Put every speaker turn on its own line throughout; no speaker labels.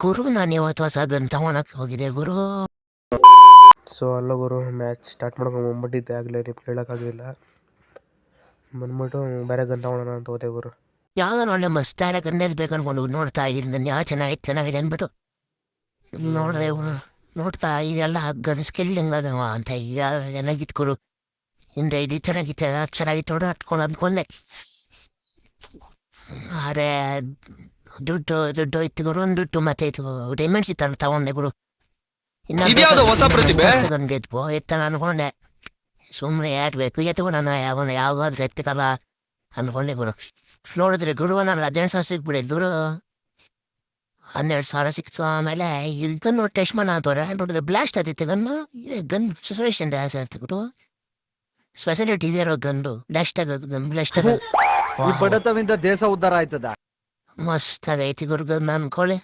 ಗುರು ನಾನು ಇವತ್ತು ಹೊಸ ಗನ್ ತಗೊಳಕ್ಕೆ ಹೋಗಿದೆ ಗುರು.
ಸೊ ಅಲ್ಲ ಗುರು, ಮ್ಯಾಚ್ ಸ್ಟಾರ್ಟ್ ಮಾಡ್ಕೊಂಡು ಬಂದ್ಬಿಟ್ಟಿದ್ದೆ ಆಗಲೇ, ನೀವು ಕೇಳೋಕ್ಕಾಗಲಿಲ್ಲ. ಬಂದ್ಬಿಟ್ಟು ಬೇರೆ ಗನ್ ತಗೊಳ್ಳೋಣ ಅಂತ ಹೋದೆ ಗುರು.
ಯಾವ್ದಾನ ಒಳ್ಳೆ ಮಸ್ತಾರ ಗನ್ನೇದು ಬೇಕು ಅನ್ಕೊಂಡು ನೋಡ್ತಾ ಇದ್ದೀನಿ. ಯಾವ ಚೆನ್ನಾಗಿದೆ ಅಂದ್ಬಿಟ್ಟು ನೋಡಿದೆ ನೋಡ್ತಾ ಇದೆಲ್ಲ ಗನ್ ಸ್ಕಿಲ್ ಹೆಂಗಾಗವ ಅಂತ ಈಗ ಚೆನ್ನಾಗಿತ್ತು ಗುರು. ಹಿಂದೆ ಇದು ಚೆನ್ನಾಗಿತ್ತು ನೋಡು ಹತ್ಕೊಂಡು ಅಂದ್ಕೊಂಡೆ. ಅರೆ ದುಡ್ಡು ಇತ್ತು ಗುರು, ಒಂದು ದುಡ್ಡು ಮತ್ತೆ ಇದು ಡೈಮಂಡ್ಸ್ ಇತ್ತು ತಗೊಂಡೆ ಗುರು. ಗನ್ಗೆ ಇತ್ತು ಎತ್ತ ಅನ್ಕೊಂಡೆ, ಸುಮ್ಮನೆ ಯಾಕಬೇಕು ಎತ್ತಗೂ ನಾನು ಯಾವಾಗಾದ್ರೂ ಎತ್ತಕ್ಕಲ್ಲ ಅಂದ್ಕೊಂಡೆ ಗುರು. ನೋಡಿದ್ರೆ ಗುರು ನಾನು 18,000 ಸಿಕ್ಬಿಡಿದ್ದು ಗುರು. 12,000 ಸಿಕ್ತು. ಆಮೇಲೆ ಇದು ಗನ್ನು ಟೆಸ್ಟ್ ಮಾಡೋಣ ಅಂತವ್ರೆ ನೋಡಿದ್ರೆ ಬ್ಲಾಸ್ಟ್ ಆದಿತ್ತು ಗನ್ನು. ಗನ್ ಸಿಚುವೇಶನ್ ಜಾಸ್ತಿ ಗುರು. ಸ್ಪೆಷಾಲಿಟಿ ಇದೆಯೋ ಗಂಡು ಬ್ಲಾಸ್ಟ್ ಆಗೋದು ಬ್ಲಾಸ್ಟ್ ಆಗೋದು.
ಈ ಬಡತವಿಂದ ದೇಶ ಉದ್ಧಾರ ಆಯ್ತದ.
ಮಸ್ತ್ ಆಗೈತಿ ಗುರು ಗನ್ ಅನ್ಕೊಳ್ಳಿ.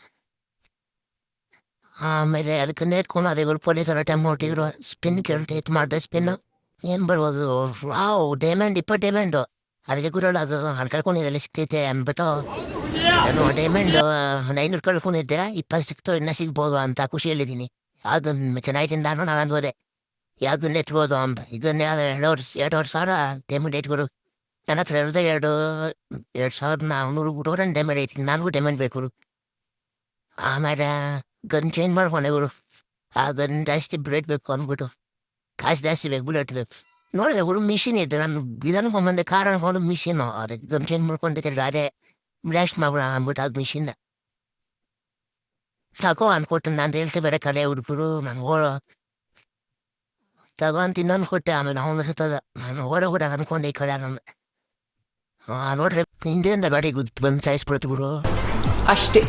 ಆಮೇಲೆ ಅದಕ್ಕೆ ನೇತ್ಕೊಂಡು ಅದೇ ಗುರು ಪೊಲೀಸರ ಟೈಮ್ ಹೊಟ್ಟಿದ್ರು. ಸ್ಪಿನ್ ಕೇಳ್ತೈತೆ ಮಾಡಿದೆ ಸ್ಪಿನ್ ಏನು ಬರ್ಬೋದು. Wow diamond 20 diamond. ಅದಕ್ಕೆ ಗುರುಳು ಅದು ಕಳ್ಕೊಂಡಿದ್ದಲ್ಲಿ ಸಿಕ್ತೈತೆ ಅಂದ್ಬಿಟ್ಟು ನಾನು ಡೈಮಂಡ್ 900 ಕಳ್ಕೊಂಡಿದ್ದೆ. 20 ಸಿಕ್ತು, ಇನ್ನೂ ಸಿಗ್ಬೋದು ಅಂತ ಖುಷಿಯಲ್ಲಿದ್ದೀನಿ. ಯಾವ್ದು ಚೆನ್ನಾಗಿತ್ತಿಂದ ನಾನು ಅಂದ್ಬೋದೆ ಯಾವ್ದನ್ನ ಎತ್ಬೋದು ಅಂತ. ಈಗ 2,500 ಡೈಮಂಡ್ ಐತೆ ಗುರು. ನನ್ನ ಹತ್ರ ಇರೋದೇ 2,400 ಡೈಮಂಡ್ ಐತಿ. ನನಗೂ ಡೈಮಂಡ್ ಬೇಕು ಗುರು. ಆಮೇಲೆ ಗನ್ ಚೇಂಜ್ ಮಾಡ್ಕೊಂಡೆ ಗುರು. ಆ ಗನ್ ಜಾಸ್ತಿ ಬ್ರೇಟ್ ಬೇಕು ಅಂದ್ಬಿಟ್ಟು ಕಾಸು ಜಾಸ್ತಿ ಬೇಕು ಬುಲೆಟ್ದು. ನೋಡಿದೆ ಗುರು ಮಿಷಿನ್ ಇತ್ತು. ನಾನು ಇದನ್ಕೊಂಬಂದೆ ಕಾರ್ ಅನ್ಕೊಂಡು ಮಿಷಿನು ಅದಕ್ಕೆ ಗನ್ ಚೇಂಜ್ ಮಾಡ್ಕೊಂಡಿದ್ದೆ. ಅದೇ ಬ್ಲಾಸ್ಟ್ ಮಾಡ್ಬಿಡ ಅಂದ್ಬಿಟ್ಟು ಅದು ಮಿಷಿನ್ ತಗೋ ಅನ್ಕೊಟ್ಟು ನಾನು ಹೇಳ್ತೆ ಬೇರೆ ಕಲೆ ಹುಡುಗರು. ನಾನು ತಗೋ ಅಂತ ಇನ್ನೊಂದು ಕೊಟ್ಟೆ. ಆಮೇಲೆ ಅವನು ಇರ್ತದ ನಾನು ಕೂಡ ಅನ್ಕೊಂಡೆ ಈ ಕಡೆ ನಾನು ನೋಡ್ರೆ ಹಿಂದೆಯಿಂದ ಗಾಡಿ ಬಂದು ಸಾಯಿಸ್ಬಿಡ್ತು ಗುರು
ಅಷ್ಟೇ.